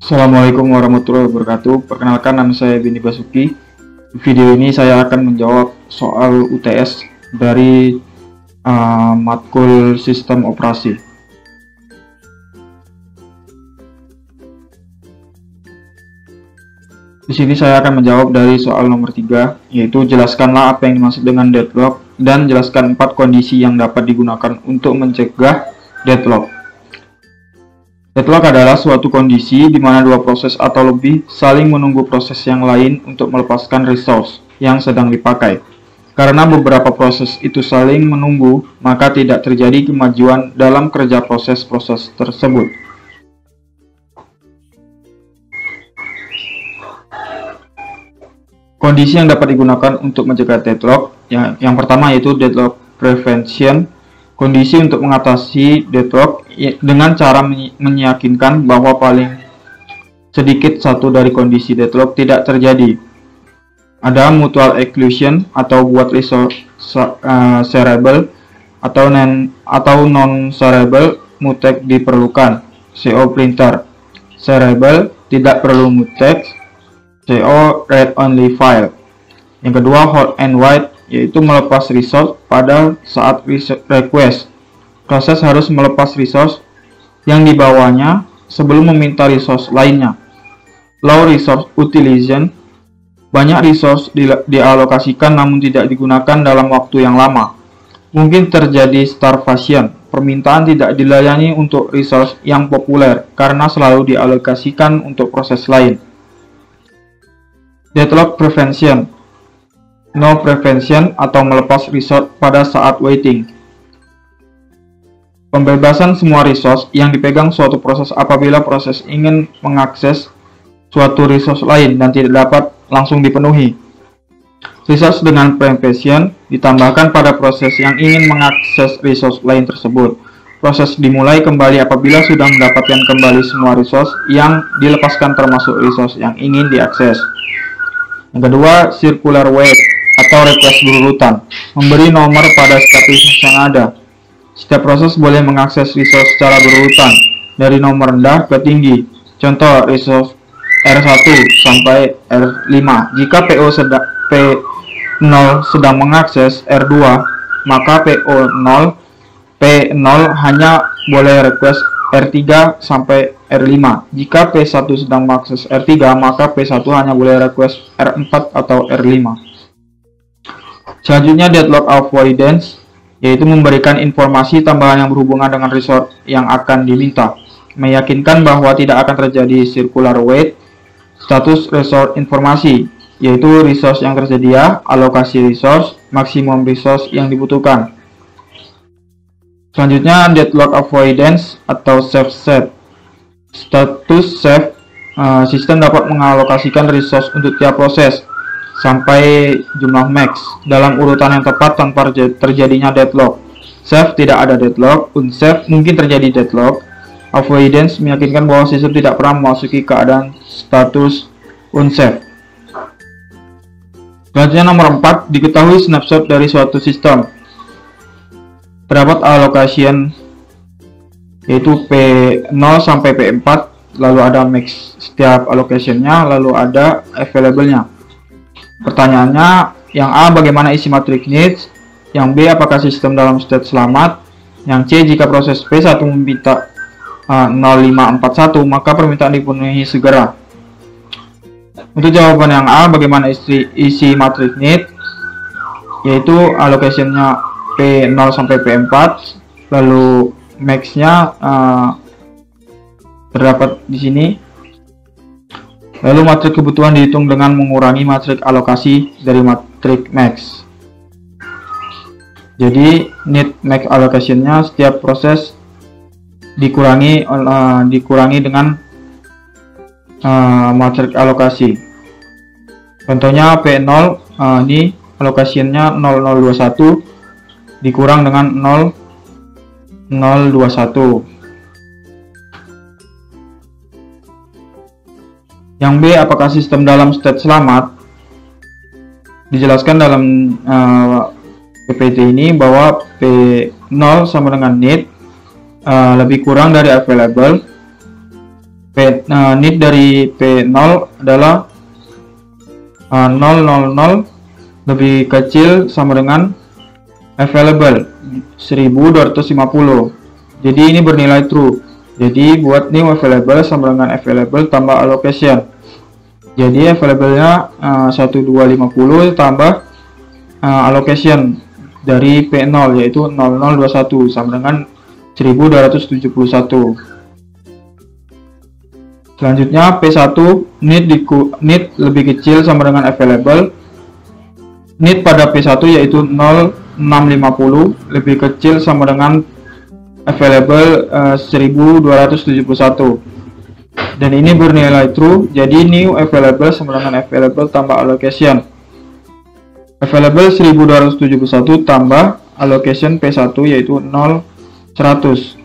Assalamualaikum warahmatullahi wabarakatuh. Perkenalkan, nama saya Bini Basuki. Di video ini saya akan menjawab soal UTS dari matkul sistem operasi. Di sini saya akan menjawab dari soal nomor 3, yaitu jelaskanlah apa yang dimaksud dengan deadlock dan jelaskan 4 kondisi yang dapat digunakan untuk mencegah deadlock. Deadlock adalah suatu kondisi di mana dua proses atau lebih saling menunggu proses yang lain untuk melepaskan resource yang sedang dipakai. Karena beberapa proses itu saling menunggu, maka tidak terjadi kemajuan dalam kerja proses-proses tersebut. Kondisi yang dapat digunakan untuk mencegah deadlock, yang pertama yaitu deadlock prevention. Kondisi untuk mengatasi deadlock dengan cara meyakinkan bahwa paling sedikit satu dari kondisi deadlock tidak terjadi. Ada mutual exclusion atau buat resource shareable atau non-shareable mutex diperlukan. CO printer shareable tidak perlu mutex. CO read only file. Yang kedua, hold and wait, yaitu melepas resource pada saat request. Proses harus melepas resource yang dibawanya sebelum meminta resource lainnya. Low resource utilization, banyak resource dialokasikan namun tidak digunakan dalam waktu yang lama. Mungkin terjadi starvation, permintaan tidak dilayani untuk resource yang populer karena selalu dialokasikan untuk proses lain. Deadlock prevention, no prevention atau melepas resource pada saat waiting. Pembebasan semua resource yang dipegang suatu proses apabila proses ingin mengakses suatu resource lain dan tidak dapat langsung dipenuhi. Resource dengan prevention ditambahkan pada proses yang ingin mengakses resource lain tersebut. Proses dimulai kembali apabila sudah mendapatkan kembali semua resource yang dilepaskan termasuk resource yang ingin diakses. Yang kedua, circular wait atau request berurutan, memberi nomor pada status yang ada. Setiap proses boleh mengakses resource secara berurutan dari nomor rendah ke tinggi. Contoh, resource R1 sampai R5. Jika P0 sedang mengakses R2, maka P0 hanya boleh request R3 sampai R5. Jika P1 sedang mengakses R3, maka P1 hanya boleh request R4 atau R5. Selanjutnya, deadlock avoidance, yaitu memberikan informasi tambahan yang berhubungan dengan resource yang akan diminta. Meyakinkan bahwa tidak akan terjadi circular wait. Status resource informasi, yaitu resource yang tersedia, alokasi resource, maksimum resource yang dibutuhkan. Selanjutnya, deadlock avoidance atau safe set. Status safe, sistem dapat mengalokasikan resource untuk tiap proses sampai jumlah max dalam urutan yang tepat tanpa terjadinya deadlock. Safe, tidak ada deadlock. Unsafe, mungkin terjadi deadlock. Avoidance meyakinkan bahwa sistem tidak pernah memasuki keadaan status unsafe. Selanjutnya, nomor 4, diketahui snapshot dari suatu sistem. Terdapat allocation, yaitu P0 sampai P4, lalu ada max setiap allocation-nya, lalu ada available-nya. Pertanyaannya, yang A, bagaimana isi matriks needs? Yang B, apakah sistem dalam state selamat? Yang C, jika proses P1 meminta 0541, maka permintaan dipenuhi segera. Untuk jawaban yang A, bagaimana isi matriks need, yaitu allocation-nya P0 sampai P4, lalu max-nya terdapat di sini. Lalu matriks kebutuhan dihitung dengan mengurangi matriks alokasi dari matriks max. Jadi need max allocation-nya setiap proses dikurangi dengan matriks alokasi. Contohnya P0 ini allocation-nya 0021 dikurang dengan 0021. Yang B, apakah sistem dalam state selamat? Dijelaskan dalam PPT ini bahwa P0 sama dengan need lebih kurang dari available Need dari P0 adalah 000 lebih kecil sama dengan available 1250. Jadi ini bernilai true. Jadi buat new available sama dengan available tambah allocation. Jadi available-nya 1250 tambah allocation dari P0 yaitu 0021 sama dengan 1271. Selanjutnya P1 need lebih kecil sama dengan available. Need pada P1 yaitu 0650 lebih kecil sama dengan available 1271. Dan ini bernilai true. Jadi new available sama dengan available tambah allocation. Available 1271 tambah allocation P1 yaitu 0100.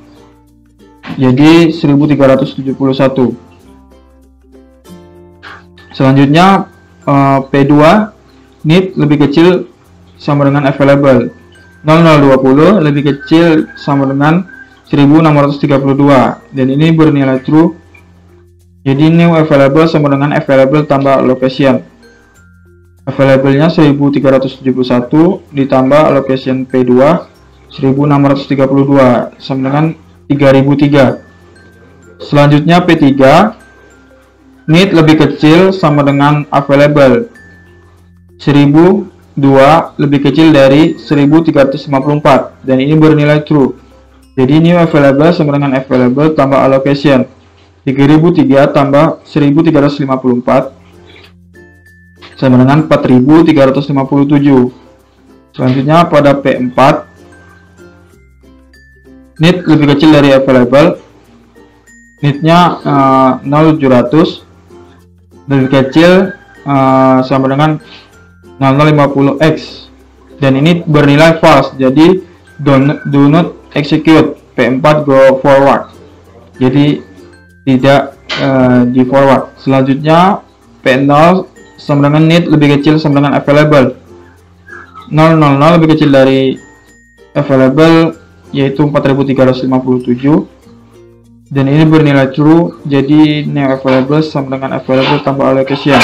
Jadi 1371. Selanjutnya P2 need lebih kecil sama dengan available 0020 lebih kecil sama dengan 1632 dan ini bernilai true. Jadi new available sama dengan available tambah allocation. Available-nya 1371 ditambah allocation P2 1632 sama dengan 3003. Selanjutnya P3 need lebih kecil sama dengan available 1002 lebih kecil dari 1354 dan ini bernilai true. Jadi new available sama dengan available tambah allocation 3003 tambah 1354 sama dengan 4357. Selanjutnya pada P4 need lebih kecil dari available, need-nya 0700 lebih kecil sama dengan 0050x dan ini bernilai false. Jadi do not execute P4 go forward, jadi tidak di forward. Selanjutnya P0 sama dengan need lebih kecil sama dengan available 000 lebih kecil dari available yaitu 4357 dan ini bernilai true. Jadi new available sama dengan available tambah allocation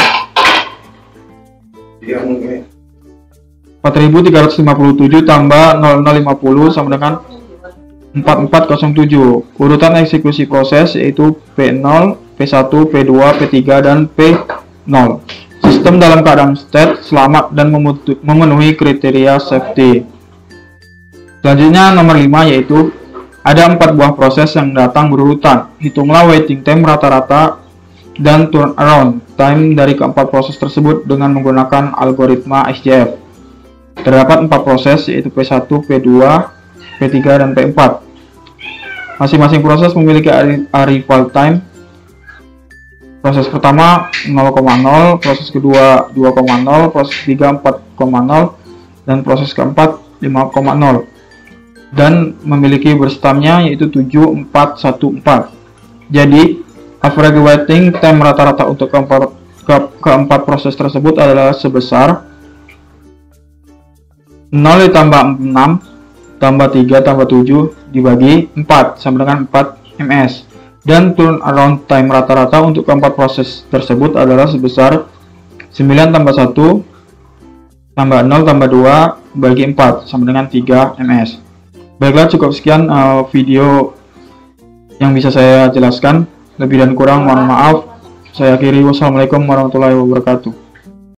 4357 tambah 0050 sama dengan 4407. Urutan eksekusi proses yaitu P0, P1, P2, P3 dan P0. Sistem dalam keadaan state selamat dan memenuhi kriteria safety. Selanjutnya nomor 5 yaitu ada 4 buah proses yang datang berurutan. Hitunglah waiting time rata-rata dan turnaround time dari keempat proses tersebut dengan menggunakan algoritma SJF. Terdapat 4 proses yaitu P1, P2, P3 dan P4. Masing-masing proses memiliki arrival time. Proses pertama 0,0, proses kedua 2,0, proses ketiga 4,0 dan proses keempat 5,0. Dan memiliki berstamnya yaitu 7414. Jadi average waiting time rata-rata untuk keempat proses tersebut adalah sebesar 0 ditambah 6 tambah 3 tambah 7 dibagi 4 sama dengan 4 ms. Dan turnaround time rata-rata untuk keempat proses tersebut adalah sebesar 9 tambah 1 tambah 0 tambah 2 bagi 4 sama dengan 3 ms. Baiklah, cukup sekian video yang bisa saya jelaskan. Lebih dan kurang mohon maaf. Saya akhiri. Wassalamualaikum warahmatullahi wabarakatuh.